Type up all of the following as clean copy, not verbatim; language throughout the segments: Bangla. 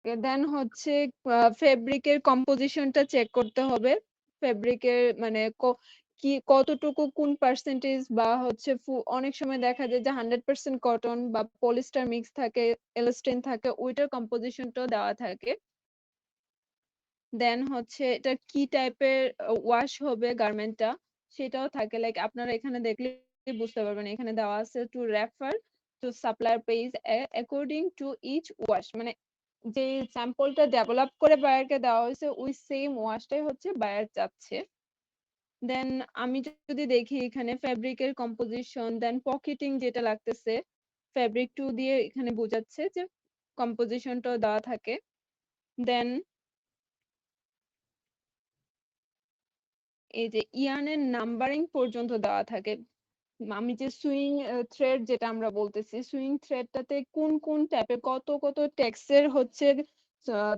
দেন হচ্ছে ফেব্রিকের কম্পোজিশনটা চেক করতে হবে। ফেব্রিকের মানে কি কতটুকু কোন পার্সেন্টেজ বা হচ্ছে অনেক সময় দেখা যায় যে 100% কটন বা পলিস্টার মিক্স থাকে, এলাস্টিন থাকে, ওইটার কম্পোজিশনটাও দেওয়া থাকে। দেন হচ্ছে এটা কি টাইপের ওয়াশ হবে গার্মেন্টটা সেটাও থাকে। লাইক আপনারা এখানে দেখলেই বুঝতে পারবেন। এখানে দেওয়া আছে to refer to supplier page according to each wash, মানে যে স্যাম্পলটা ডেভেলপ করে বায়ারকে দেওয়া হয়েছে ওই সেম ওয়াশটাই হচ্ছে বায়ার চাচ্ছে। দেন আমি যদি দেখি এখানে ফেব্রিকের কম্পোজিশন, দেন পকেটিং যেটা লাগতেছে ফেব্রিক 2 দিয়ে এখানে বোঝাচ্ছে যে কম্পোজিশনটাও দেওয়া থাকে। দেন এই যে ইয়ানের নাম্বারিং পর্যন্ত দেওয়া থাকে। আমি যে সুইং থ্রেড যেটা আমরা বলতেছি, সুইং থ্রেডটাতে কোন কোন টাইপের কত কত টেক্সের হচ্ছে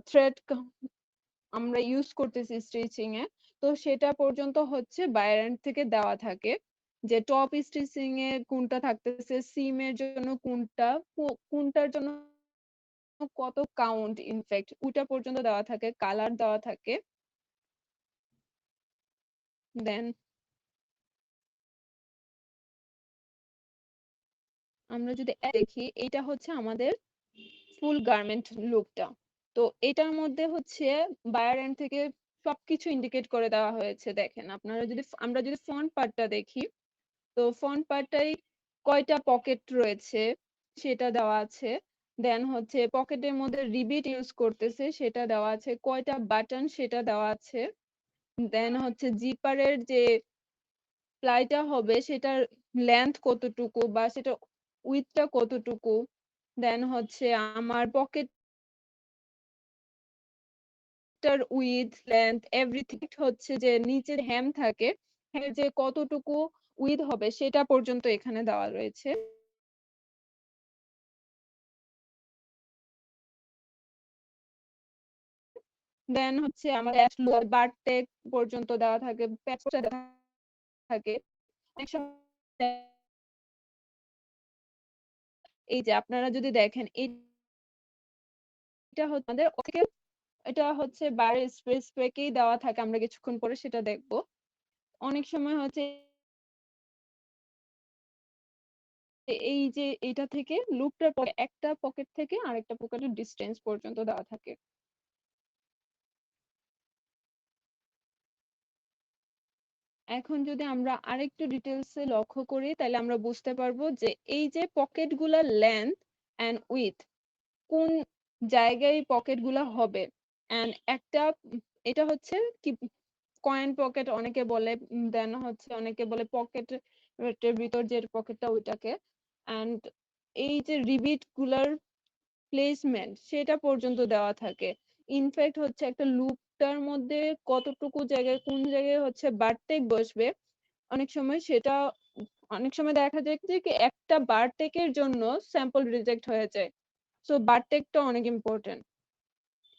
থ্রেড আমরা ইউজ করতেছি স্টিচিং এ, তো সেটা পর্যন্ত হচ্ছে বাইরের এন্ড থেকে দেওয়া থাকে। যে টপ স্টিচিং এ কোনটা থাকতেছে, সিম এর জন্য কোনটা, কোনটার জন্য কত কাউন্ট, ইনফ্যাক্ট ওটা পর্যন্ত দেওয়া থাকে, কালার দেওয়া থাকে। দেন আমরা যদি দেখি এটা হচ্ছে আমাদের ফুল গার্মেন্ট লুকটা। তো এটার মধ্যে হচ্ছে বায়ার এন্ড থেকে সবকিছু ইন্ডিকেট করে দেওয়া হয়েছে। দেখেন আপনারা যদি আমরা যদি ফ্রন্ট পার্টটা দেখি, তো ফ্রন্ট পার্টটাই কয়টা পকেট রয়েছে সেটা দেওয়া আছে। দেন হচ্ছে পকেটের মধ্যে রিবিট ইউজ করতেছে সেটা দেওয়া আছে, কয়টা বাটন সেটা দেওয়া আছে। দেন হচ্ছে জিপারের যে প্লাইটা হবে সেটার লেন্থ কতটুকু বা সেটা উইথটা কতটুকু। দেন হচ্ছে আমার পকেটটার উইথ লেন্থ এভরিথিং হচ্ছে যে নিচের হেম থাকে, হ্যাঁ যে কতটুকু উইথ হবে সেটা পর্যন্ত এখানে দেওয়া রয়েছে। দেন হচ্ছে আমাদের লোয়ার বারটেক পর্যন্ত দেওয়া থাকে, প্যাচটা দেওয়া থাকে। অনেক সময় এই যে আপনারা যদি দেখেন এটা হচ্ছে আমাদের থেকে, এটা হচ্ছে বাইরের স্পেকেই দেওয়া থাকে, আমরা কিছুক্ষণ পরে সেটা দেখবো। অনেক সময় হচ্ছে এই যে এটা থেকে লুপটার পরে একটা পকেট থেকে আরেকটা পকেটের ডিস্টেন্স পর্যন্ত দেওয়া থাকে। এখন যদি আমরা আরেকটু ডিটেলসে লক্ষ্য করি তাহলে আমরা বুঝতে পারবো যে এই যে পকেট গুলার লেন্থ এন্ড উইথ কোন জায়গায় পকেট গুলা হবে। এন্ড একটা এটা হচ্ছে কি কয়েন পকেট অনেকে বলে, দেন হচ্ছে অনেকে বলে পকেটের ভিতর যে পকেটটা ওইটাকে। এন্ড এই যে রিবিট গুলার প্লেসমেন্ট সেটা পর্যন্ত দেওয়া থাকে। ইনফ্যাক্ট হচ্ছে একটা লুপটার মধ্যে কতটুকু জায়গায় কোন জায়গায় হচ্ছে বারটেক বসবে, অনেক সময় সেটা অনেক সময় দেখা যায় যে কি একটা বারটেকের জন্য স্যাম্পল রিজেক্ট হয়ে যায়। সো বারটেকটা অনেক ইম্পর্টেন্ট।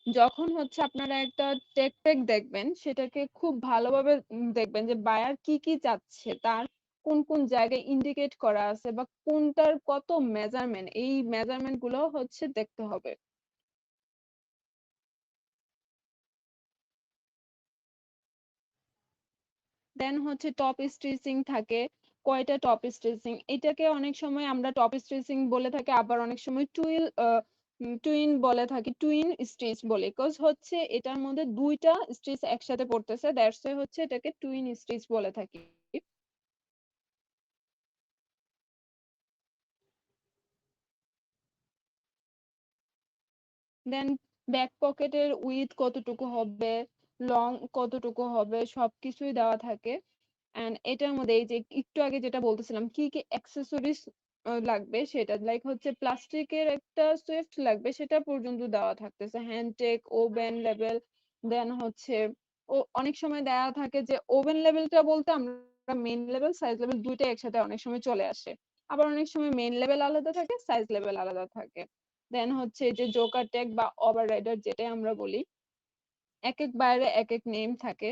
যখন হচ্ছে আপনারা একটা টেক পেক দেখবেন সেটাকে খুব ভালোভাবে দেখবেন যে বায়ার কি কি চাচ্ছে, তার কোন কোন জায়গায় ইন্ডিকেট করা আছে বা কোনটার কত মেজারমেন্ট, এই মেজারমেন্ট গুলো হচ্ছে দেখতে হবে। দেন হচ্ছে টপ স্টিচিং থাকে, কয়টা টপ স্টিচিং, এটাকে অনেক সময় আমরা টপ স্টিচিং বলে থাকি, আবার অনেক সময় টুইন বলে থাকি, টুইন স্টিচ বলে, বিকজ হচ্ছে এটার মধ্যে দুইটা স্টিচ একসাথে পড়তেছে, দ্যাটস ওয়াই হচ্ছে এটাকে টুইন স্টিচ বলে থাকি। দেন ব্যাক পকেটের উইথ কতটুকু হবে, লং কতটুকু হবে, সবকিছুই দেওয়া থাকে। এন্ড এটার মধ্যে এই যে একটু আগে যেটা বলতেছিলাম কি কি অ্যাক্সেসরিজ লাগবে, সেটা লাইক হচ্ছে প্লাস্টিকের একটা সুইফট লাগবে সেটা পর্যন্ত দেওয়া থাকতেছে, হ্যান্ডটেক, ওভেন লেভেল। দেন হচ্ছে ও অনেক সময় দেওয়া থাকে যে ওভেন লেভেলটা বলতে আমরা মেইন লেভেল সাইজ লেভেল দুইটাই একসাথে অনেক সময় চলে আসে। আবার অনেক সময় মেইন লেভেল আলাদা থাকে, সাইজ লেভেল আলাদা থাকে। দেন হচ্ছে যে জোকার ট্যাগ বা ওভার রাইডার যেটাই আমরা বলি, এক এক বাইরে এক এক নেম থাকে।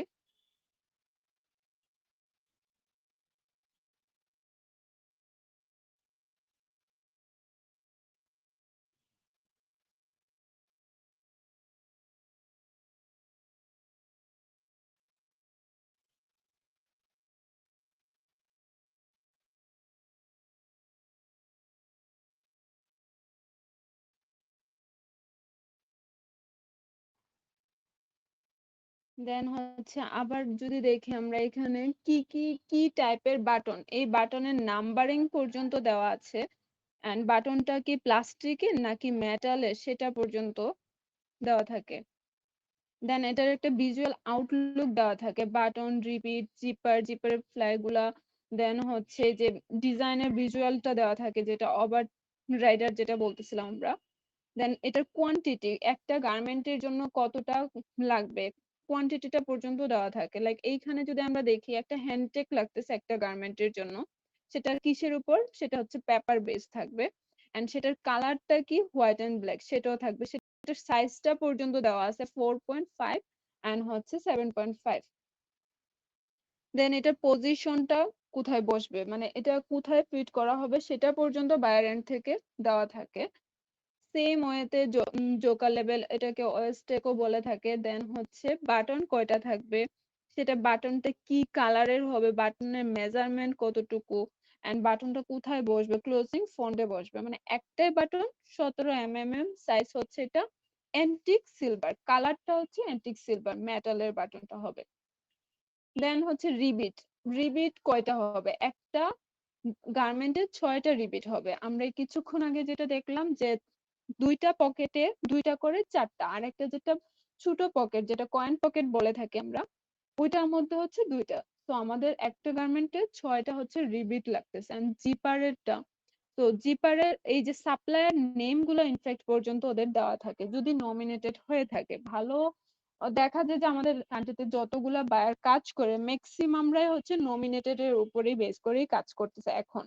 দেন হচ্ছে আবার যদি দেখি আমরা এখানে কি কি কি টাইপের বাটন, এই বাটনের নাম্বারিং পর্যন্ত দেওয়া আছে, এন্ড বাটনটা কি প্লাস্টিকের নাকি মেটালের সেটা পর্যন্ত দেওয়া থাকে। দেন এটার একটা ভিজুয়াল আউটলুক দেওয়া থাকে, বাটন, রিপিট, জিপার, জিপারের ফ্লাই গুলা, দেন হচ্ছে যে ডিজাইনের ভিজুয়ালটা দেওয়া থাকে, যেটা ওভার রাইডার যেটা বলতেছিলাম আমরা। দেন এটার কোয়ান্টিটি, একটা গার্মেন্টের জন্য কতটা লাগবে কোয়ান্টিটিটা পর্যন্ত দেওয়া থাকে। লাইক এইখানে যদি আমরা দেখি একটা হ্যান্ডটেক লাগতেছে একটা গার্মেন্টের জন্য, সেটা কিসের উপর, সেটা হচ্ছে পেপার বেস থাকবে, এন্ড সেটার কালারটা কি হোয়াইট এন্ড ব্ল্যাক সেটাও থাকবে, সেটার সাইজটা পর্যন্ত দেওয়া আছে 4.5 এন্ড হচ্ছে 7.5। দেন এটার পজিশনটা কোথায় বসবে, মানে এটা কোথায় ফিট করা হবে সেটা পর্যন্ত বায়ার এন্ড থেকে দেওয়া থাকে। সেম ওয়েতে জোকার লেভেল, এটাকে ওয়েস্টেকও বলে থাকে। দেন হচ্ছে বাটন কয়টা থাকবে, সেটা বাটনটা কি কালারের হবে, বাটনের মেজারমেন্ট কতটুকু, এন্ড বাটনটা কোথায় বসবে, ক্লোজিং ফন্টে বসবে, মানে একটাই বাটন 17 mm সাইজ হচ্ছে এটা, অ্যান্টিক সিলভার, কালারটা হচ্ছে অ্যান্টিক সিলভার, মেটালের বাটনটা হবে। দেন হচ্ছে রিবিট, রিবিট কয়টা হবে, একটা গার্মেন্টের 6টা রিবিট হবে। আমরা এই কিছুক্ষণ আগে যেটা দেখলাম যে দুইটা পকেটে দুইটা করে 4টা, আর একটা যেটা ছোট পকেট যেটা কয়েন পকেট বলে থাকি আমরা, ওইটার মধ্যে হচ্ছে 2টা। তো আমাদের একটা গার্মেন্টে 6টা হচ্ছে রিবিট লাগতেছে। এন্ড জিপারেরটা, তো জিপারের এই যে সাপ্লায়ার নেম গুলো ইনফ্যাক্ট পর্যন্ত ওদের দেওয়া থাকে, যদি নমিনেটেড হয়ে থাকে। ভালো দেখা যায় যে আমাদের কান্ট্রিতে যতগুলা বায়ার কাজ করে ম্যাক্সিমামরাই হচ্ছে নমিনেটেড এর উপরেই বেস করেই কাজ করতেছে এখন।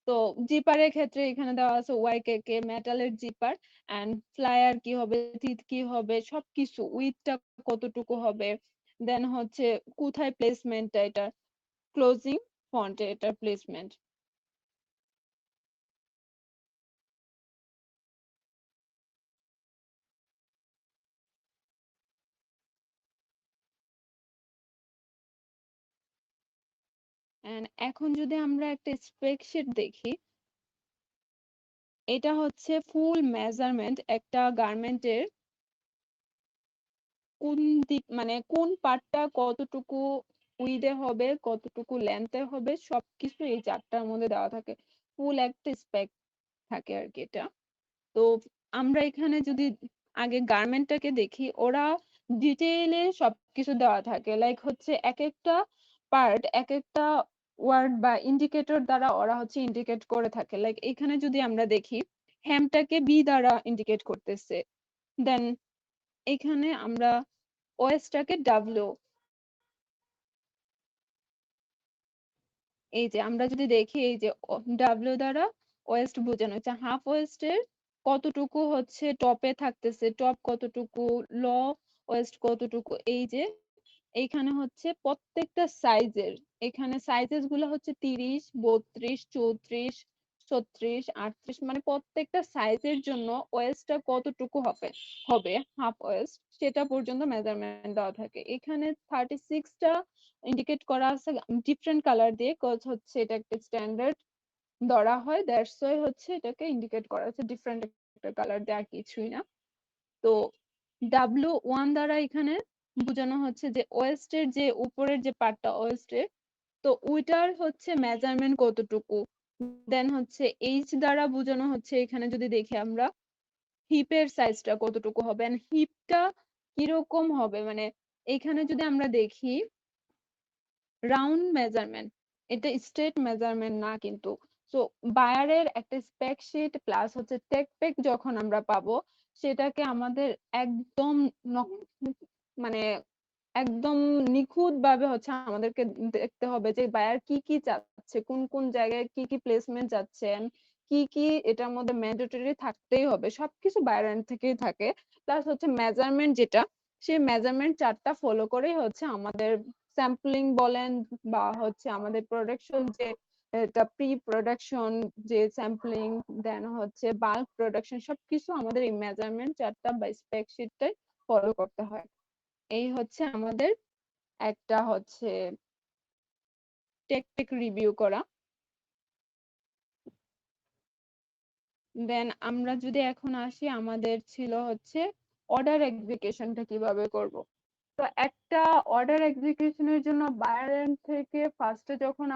তো জিপারের ক্ষেত্রে এখানে দেওয়া আছে ওয়াইকেকে, মেটালের জিপার, এন্ড ফ্লায়ার কি হবে, টিথ কি হবে, সবকিছু, উইথটা কতটুকু হবে, দেন হচ্ছে কোথায় প্লেসমেন্টটা, এটা ক্লোজিং ফন্টে এটার প্লেসমেন্ট। এন্ড এখন যদি আমরা একটা স্প্রেডশিট দেখি, এটা হচ্ছে ফুল মেজারমেন্ট একটা গার্মেন্টের, কোন দিক মানে কোন পার্টটা কতটুকু উইডে হবে, কতটুকু লেন্থে হবে, সবকিছু এই চার্টটার মধ্যে দেওয়া থাকে। ফুল একটা স্পেক থাকে আর কি এটা। তো আমরা এখানে যদি আগে গার্মেন্টটাকে দেখি, ওরা ডিটেইলে সবকিছু দেওয়া থাকে, লাইক হচ্ছে এক একটা পার্ট এক একটা ওয়ার্ড বা ইন্ডিকেটর দ্বারা ওরা হচ্ছে ইন্ডিকেট করে থাকে। লাইক এখানে যদি আমরা দেখি, হ্যামটাকে বি দ্বারা ইন্ডিকেট করতেছে, দেন এখানে আমরা ওএসটাকে ডাব্লিউ, এই যে আমরা যদি দেখি এই যে ডাব্লিউ দ্বারা ওয়েস্ট বোঝানো হচ্ছে, হাফ ওয়েস্টের কতটুকু হচ্ছে টপে থাকতেছে, টপ কতটুকু, ল ওয়েস্ট কতটুকু, এই যে এইখানে হচ্ছে প্রত্যেকটা সাইজের, এখানে সাইজেস গুলো হচ্ছে 30, 32, 34, 36, 38, মানে প্রত্যেকটা সাইজের জন্য ওয়েস্টটা কতটুকু হবে হবে হাফ ওয়েস্ট সেটা পর্যন্ত মেজারমেন্ট দেওয়া থাকে। এখানে 36টা ইন্ডিকেট করা আছে ডিফারেন্ট কালার দিয়ে, কজ হচ্ছে এটা একটা স্ট্যান্ডার্ড ধরা হয়, দ্যাটস ওয়াই হচ্ছে এটাকে ইন্ডিকেট করা হচ্ছে ডিফারেন্ট একটা কালার দিয়ে, আর কিছুই না। তো W1 দ্বারা এখানে বোঝানো হচ্ছে যে ওয়েস্টের যে উপরের যে পার্টটা ওয়েস্টের, তো ওইটার হচ্ছে মেজারমেন্ট কতটুকু। দেন হচ্ছে এইচ দ্বারা বোঝানো হচ্ছে, এখানে যদি দেখি আমরা হিপের সাইজটা কতটুকু হবে, এন্ড হিপটা কিরকম হবে, মানে এখানে যদি আমরা দেখি রাউন্ড মেজারমেন্ট, এটা স্ট্রেট মেজারমেন্ট না কিন্তু। সো বায়ারের একটা স্পেক শিট প্লাস হচ্ছে টেক পেক যখন আমরা পাবো, সেটাকে আমাদের একদম মানে একদম নিখুঁত ভাবে হচ্ছে আমাদেরকে দেখতে হবে যে বায়ার কি কি চাচ্ছে, কোন কোন জায়গায় কি কি প্লেসমেন্ট চাচ্ছেন, কি কি এটার মধ্যে ম্যান্ডেটরি থাকতেই হবে, সবকিছু বায়ার এন্ড থেকেই থাকে। প্লাস হচ্ছে মেজারমেন্ট যেটা, সেই মেজারমেন্ট চার্টটা ফলো করেই হচ্ছে আমাদের স্যাম্পলিং বলেন বা হচ্ছে আমাদের প্রোডাকশন, যে এটা প্রি প্রোডাকশন, যে স্যাম্পলিং, দেন হচ্ছে বাল্ক প্রোডাকশন, সবকিছু আমাদের এই মেজারমেন্ট চার্টটা বা স্পেক শিটটাই ফলো করতে হয়। এই হচ্ছে আমাদের একটা হচ্ছে টেক রিভিউ করা। দেন আমরা যদি এখন আসি, আমাদের ছিল হচ্ছে অর্ডার এক্সিকিউশনটা কিভাবে করব। তো একটা অর্ডার এক্সিকিউশনের জন্য বায়ার এন্ড থেকে ফার্স্টে যখন